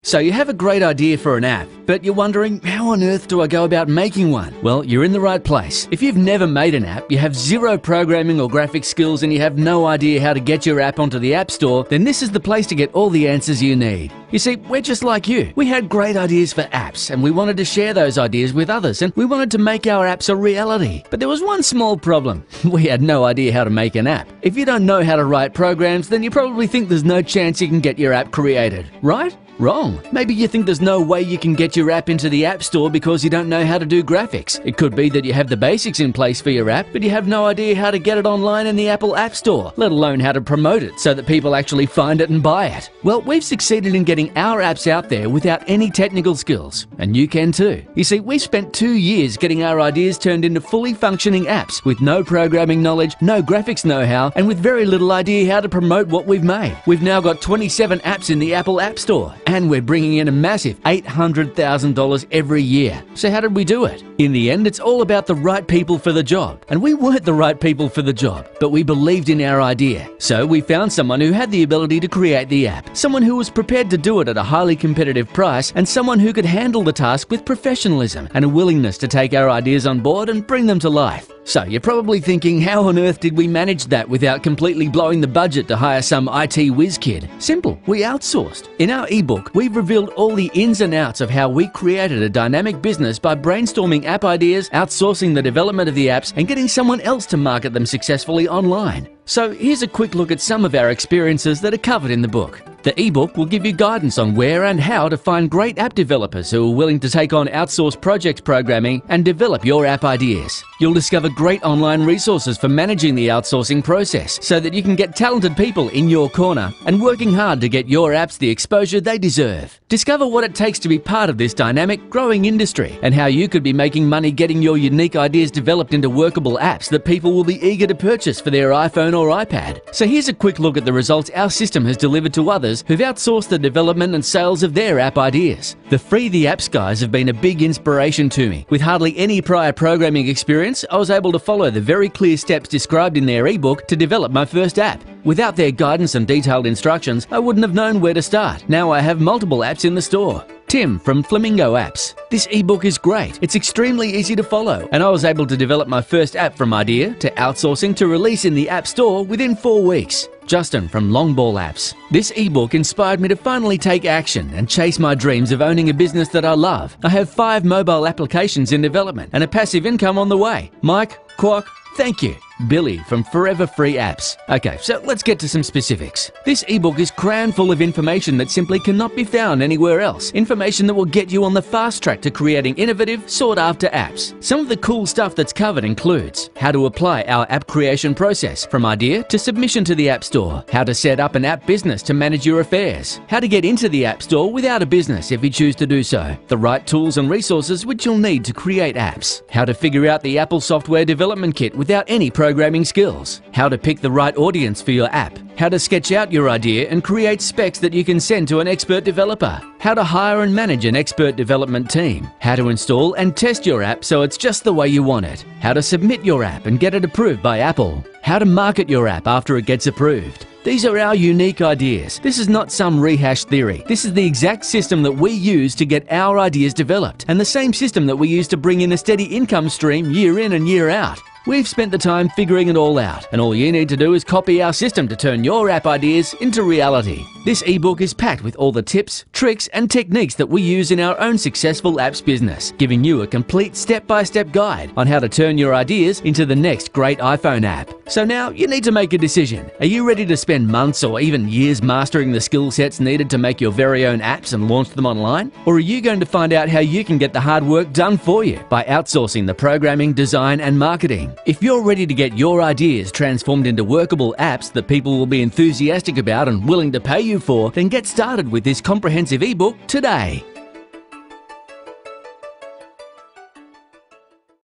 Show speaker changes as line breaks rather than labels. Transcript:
So you have a great idea for an app, but you're wondering, how on earth do I go about making one? Well, you're in the right place. If you've never made an app, you have zero programming or graphics skills, and you have no idea how to get your app onto the App Store, then this is the place to get all the answers you need. You see, we're just like you. We had great ideas for apps, and we wanted to share those ideas with others, and we wanted to make our apps a reality. But there was one small problem. We had no idea how to make an app. If you don't know how to write programs, then you probably think there's no chance you can get your app created, right? Wrong. Maybe you think there's no way you can get your app into the App Store because you don't know how to do graphics. It could be that you have the basics in place for your app, but you have no idea how to get it online in the Apple App Store, let alone how to promote it so that people actually find it and buy it. Well, we've succeeded in getting our apps out there without any technical skills, and you can too. You see, we spent 2 years getting our ideas turned into fully functioning apps with no programming knowledge, no graphics know-how, and with very little idea how to promote what we've made. We've now got 27 apps in the Apple App Store, and we're bringing in a massive $800,000 every year. So how did we do it? In the end, it's all about the right people for the job. And we weren't the right people for the job, but we believed in our idea. So we found someone who had the ability to create the app, someone who was prepared to do it at a highly competitive price, and someone who could handle the task with professionalism and a willingness to take our ideas on board and bring them to life. So you're probably thinking, how on earth did we manage that without completely blowing the budget to hire some IT whiz kid? Simple, we outsourced. In our ebook, we've revealed all the ins and outs of how we created a dynamic business by brainstorming app ideas, outsourcing the development of the apps, and getting someone else to market them successfully online. So here's a quick look at some of our experiences that are covered in the book. The ebook will give you guidance on where and how to find great app developers who are willing to take on outsourced project programming and develop your app ideas. You'll discover great online resources for managing the outsourcing process so that you can get talented people in your corner and working hard to get your apps the exposure they deserve. Discover what it takes to be part of this dynamic, growing industry and how you could be making money getting your unique ideas developed into workable apps that people will be eager to purchase for their iPhone or iPad. So here's a quick look at the results our system has delivered to others who've outsourced the development and sales of their app ideas. The Free the Apps guys have been a big inspiration to me. With hardly any prior programming experience, I was able to follow the very clear steps described in their ebook to develop my first app. Without their guidance and detailed instructions, I wouldn't have known where to start. Now I have multiple apps in the store. Tim from Flamingo Apps. This ebook is great. It's extremely easy to follow, and I was able to develop my first app from idea to outsourcing to release in the App Store within 4 weeks. Justin from Longball Apps. This ebook inspired me to finally take action and chase my dreams of owning a business that I love. I have 5 mobile applications in development and a passive income on the way. Mike, Quack, thank you. Billy from Forever Free Apps. Okay, so let's get to some specifics. This ebook is crammed full of information that simply cannot be found anywhere else. Information that will get you on the fast track to creating innovative, sought-after apps. Some of the cool stuff that's covered includes how to apply our app creation process from idea to submission to the App Store, how to set up an app business to manage your affairs, how to get into the App Store without a business if you choose to do so, the right tools and resources which you'll need to create apps, how to figure out the Apple Software Development Kit without any programming skills, how to pick the right audience for your app, how to sketch out your idea and create specs that you can send to an expert developer, how to hire and manage an expert development team, how to install and test your app so it's just the way you want it, how to submit your app and get it approved by Apple, how to market your app after it gets approved. These are our unique ideas. This is not some rehashed theory. This is the exact system that we use to get our ideas developed, and the same system that we use to bring in a steady income stream year in and year out. We've spent the time figuring it all out, and all you need to do is copy our system to turn your app ideas into reality. This ebook is packed with all the tips, tricks, and techniques that we use in our own successful apps business, giving you a complete step-by-step guide on how to turn your ideas into the next great iPhone app. So now you need to make a decision. Are you ready to spend months or even years mastering the skill sets needed to make your very own apps and launch them online? Or are you going to find out how you can get the hard work done for you by outsourcing the programming, design, and marketing? If you're ready to get your ideas transformed into workable apps that people will be enthusiastic about and willing to pay you for, then get started with this comprehensive ebook today.